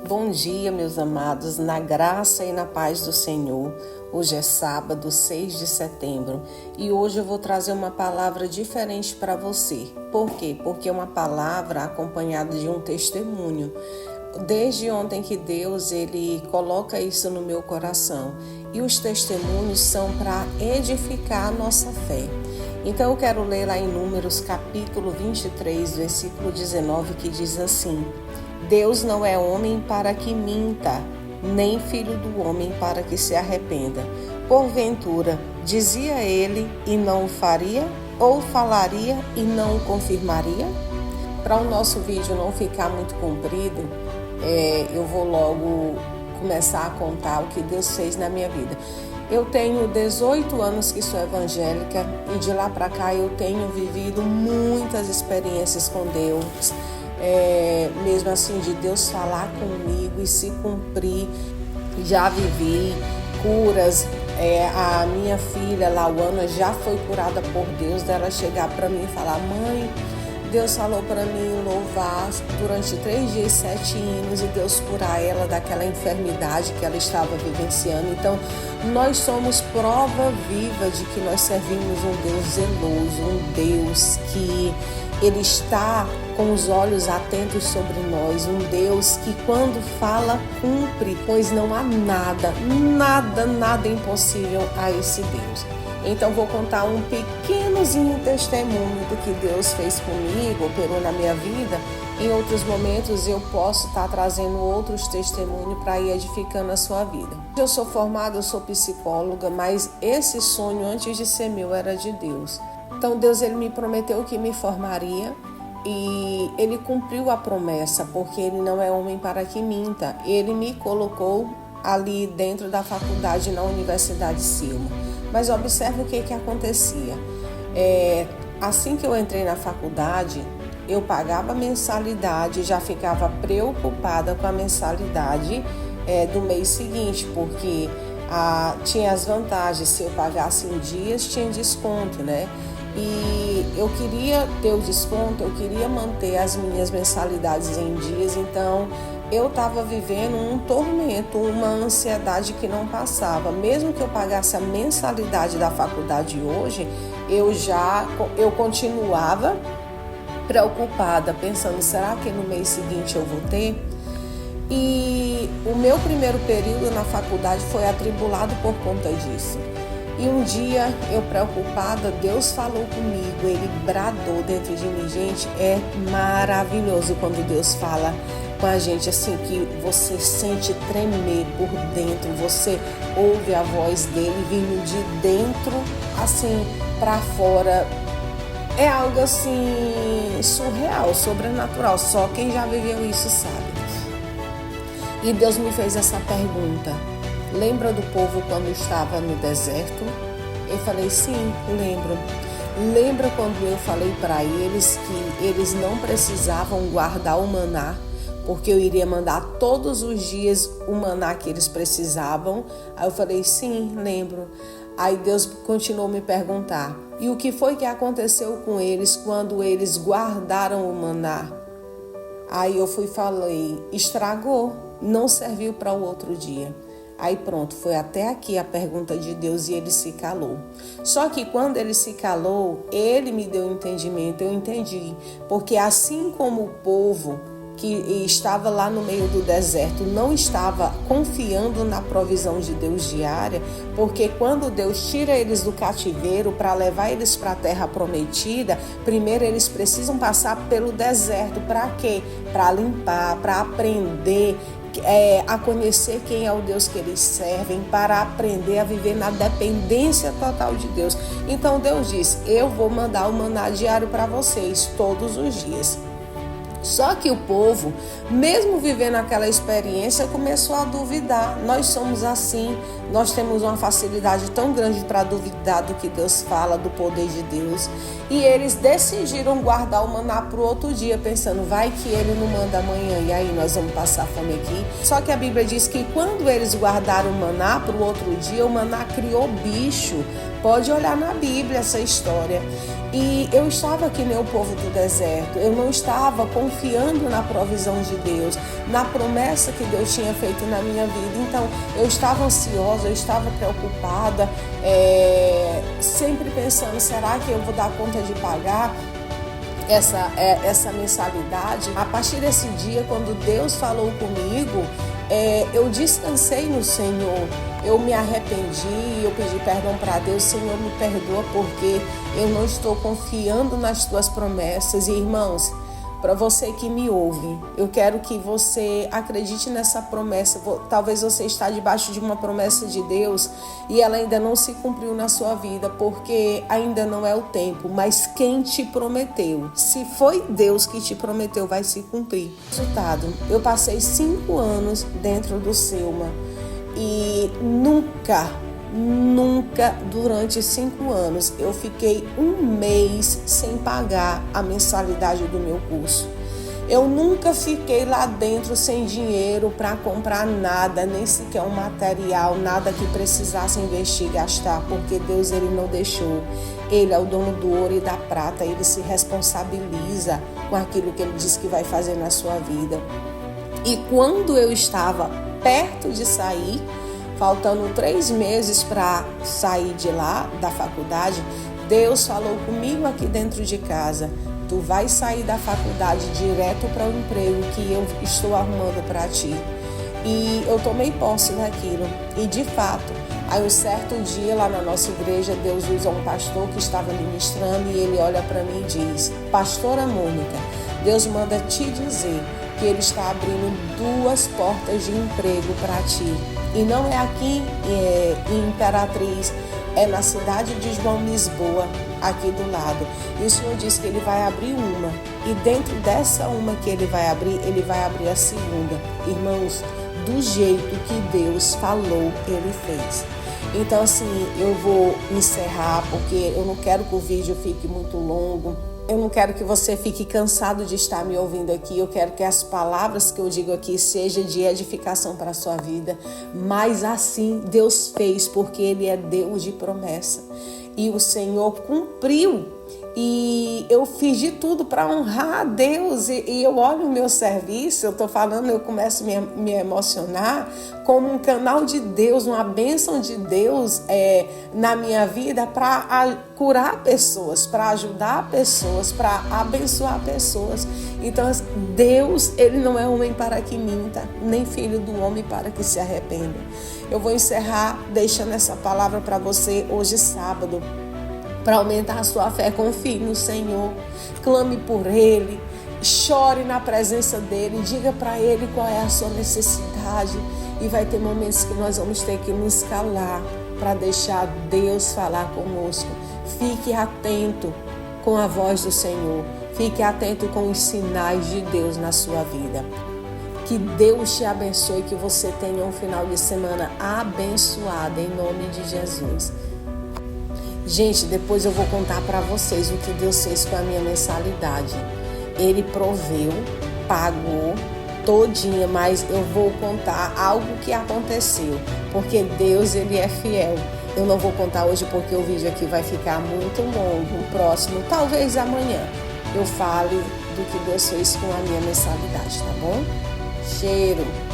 Bom dia, meus amados, na graça e na paz do Senhor. Hoje é sábado, 6 de setembro, e hoje eu vou trazer uma palavra diferente para você. Por quê? Porque é uma palavra acompanhada de um testemunho. Desde ontem que Deus ele coloca isso no meu coração, e os testemunhos são para edificar a nossa fé. Então eu quero ler lá em Números capítulo 23, versículo 19, que diz assim: Deus não é homem para que minta, nem filho do homem para que se arrependa. Porventura, dizia ele e não o faria, ou falaria e não o confirmaria? Para o nosso vídeo não ficar muito comprido, eu vou logo começar a contar o que Deus fez na minha vida. Eu tenho 18 anos que sou evangélica e de lá para cá eu tenho vivido muitas experiências com Deus. Mesmo assim, de Deus falar comigo e se cumprir. Já vivi curas. A minha filha, Lauana, já foi curada por Deus, dela chegar para mim e falar: mãe, Deus falou para mim louvar durante 3 dias, 7 hinos, e Deus curar ela daquela enfermidade que ela estava vivenciando. Então, nós somos prova viva de que nós servimos um Deus zeloso, um Deus que Ele está com os olhos atentos sobre nós, um Deus que quando fala, cumpre, pois não há nada impossível a esse Deus. Então vou contar um pequenozinho testemunho do que Deus fez comigo, operou na minha vida. Em outros momentos eu posso estar trazendo outros testemunhos para ir edificando a sua vida. Eu sou formada, eu sou psicóloga, mas esse sonho antes de ser meu era de Deus. Então Deus ele me prometeu que me formaria e Ele cumpriu a promessa, porque Ele não é homem para que minta. Ele me colocou ali dentro da faculdade na Universidade Silma. Mas observe o que acontecia. Assim que eu entrei na faculdade, eu pagava mensalidade, já ficava preocupada com a mensalidade do mês seguinte, porque tinha as vantagens, se eu pagasse em dias, tinha desconto, né? E eu queria ter o desconto, eu queria manter as minhas mensalidades em dias, então eu estava vivendo um tormento, uma ansiedade que não passava. Mesmo que eu pagasse a mensalidade da faculdade hoje, eu continuava preocupada, pensando, será que no mês seguinte eu vou ter? E o meu primeiro período na faculdade foi atribulado por conta disso. E um dia, eu preocupada, Deus falou comigo, Ele bradou dentro de mim. Gente, é maravilhoso quando Deus fala com a gente assim, que você sente tremer por dentro, você ouve a voz dele vindo de dentro, assim, para fora. É algo assim, surreal, sobrenatural, só quem já viveu isso sabe. E Deus me fez essa pergunta: lembra do povo quando estava no deserto? Eu falei, sim, lembro. Lembra quando eu falei para eles que eles não precisavam guardar o maná, porque eu iria mandar todos os dias o maná que eles precisavam? Aí eu falei, sim, lembro. Aí Deus continuou a me perguntar: e o que foi que aconteceu com eles quando eles guardaram o maná? Aí eu falei, estragou, não serviu para o outro dia. Aí pronto, foi até aqui a pergunta de Deus e Ele se calou. Só que quando Ele se calou, Ele me deu entendimento, eu entendi. Porque assim como o povo que estava lá no meio do deserto não estava confiando na provisão de Deus diária, porque quando Deus tira eles do cativeiro para levar eles para a terra prometida, primeiro eles precisam passar pelo deserto. Para quê? Para limpar, para aprender a conhecer quem é o Deus que eles servem, para aprender a viver na dependência total de Deus. Então Deus diz, eu vou mandar o maná diário para vocês todos os dias. Só que o povo, mesmo vivendo aquela experiência, começou a duvidar. Nós somos assim, nós temos uma facilidade tão grande para duvidar do que Deus fala, do poder de Deus. E eles decidiram guardar o maná para o outro dia, pensando, vai que Ele não manda amanhã e aí nós vamos passar fome aqui. Só que a Bíblia diz que quando eles guardaram o maná para o outro dia, o maná criou bicho. Pode olhar na Bíblia essa história. E eu estava que nem o povo do deserto, eu não estava confiando na provisão de Deus, na promessa que Deus tinha feito na minha vida. Então eu estava ansiosa, eu estava preocupada, sempre pensando, será que eu vou dar conta de pagar essa mensalidade? A partir desse dia, quando Deus falou comigo, eu descansei no Senhor. Eu me arrependi, eu pedi perdão para Deus. Senhor, me perdoa porque eu não estou confiando nas tuas promessas. E irmãos, para você que me ouve, eu quero que você acredite nessa promessa. Talvez você está debaixo de uma promessa de Deus e ela ainda não se cumpriu na sua vida, porque ainda não é o tempo. Mas quem te prometeu, se foi Deus que te prometeu, vai se cumprir. Resultado, eu passei 5 anos dentro do Selma e nunca durante 5 anos eu fiquei 1 mês sem pagar a mensalidade do meu curso. Eu nunca fiquei lá dentro sem dinheiro para comprar nada, nem sequer um material, nada que precisasse investir e gastar, porque Deus, ele não deixou. Ele é o dono do ouro e da prata, ele se responsabiliza com aquilo que ele diz que vai fazer na sua vida. E quando eu estava perto de sair, faltando 3 meses para sair de lá, da faculdade, Deus falou comigo aqui dentro de casa: tu vai sair da faculdade direto para o emprego que eu estou arrumando para ti. E eu tomei posse daquilo. E de fato, aí um certo dia lá na nossa igreja, Deus usa um pastor que estava ministrando e ele olha para mim e diz: Pastora Mônica, Deus manda te dizer que ele está abrindo 2 portas de emprego para ti. E não é aqui em Imperatriz, é na cidade de João Lisboa, aqui do lado. E o Senhor disse que ele vai abrir uma. E dentro dessa uma que ele vai abrir a segunda. Irmãos, do jeito que Deus falou, ele fez. Então assim, eu vou encerrar, porque eu não quero que o vídeo fique muito longo. Eu não quero que você fique cansado de estar me ouvindo aqui. Eu quero que as palavras que eu digo aqui sejam de edificação para a sua vida. Mas assim Deus fez, porque Ele é Deus de promessa. E o Senhor cumpriu. E eu fiz de tudo para honrar a Deus. E eu olho o meu serviço, eu estou falando, eu começo a me emocionar como um canal de Deus, uma bênção de Deus na minha vida para curar pessoas, para ajudar pessoas, para abençoar pessoas. Então, Deus, Ele não é homem para que minta, nem filho do homem para que se arrependa. Eu vou encerrar deixando essa palavra para você hoje, sábado. Para aumentar a sua fé, confie no Senhor, clame por Ele, chore na presença dEle, diga para Ele qual é a sua necessidade. E vai ter momentos que nós vamos ter que nos calar para deixar Deus falar conosco. Fique atento com a voz do Senhor, fique atento com os sinais de Deus na sua vida. Que Deus te abençoe, que você tenha um final de semana abençoado em nome de Jesus. Gente, depois eu vou contar para vocês o que Deus fez com a minha mensalidade. Ele proveu, pagou todinha, mas eu vou contar algo que aconteceu, porque Deus, Ele é fiel. Eu não vou contar hoje porque o vídeo aqui vai ficar muito longo. O próximo, talvez amanhã, eu fale do que Deus fez com a minha mensalidade, tá bom? Cheiro!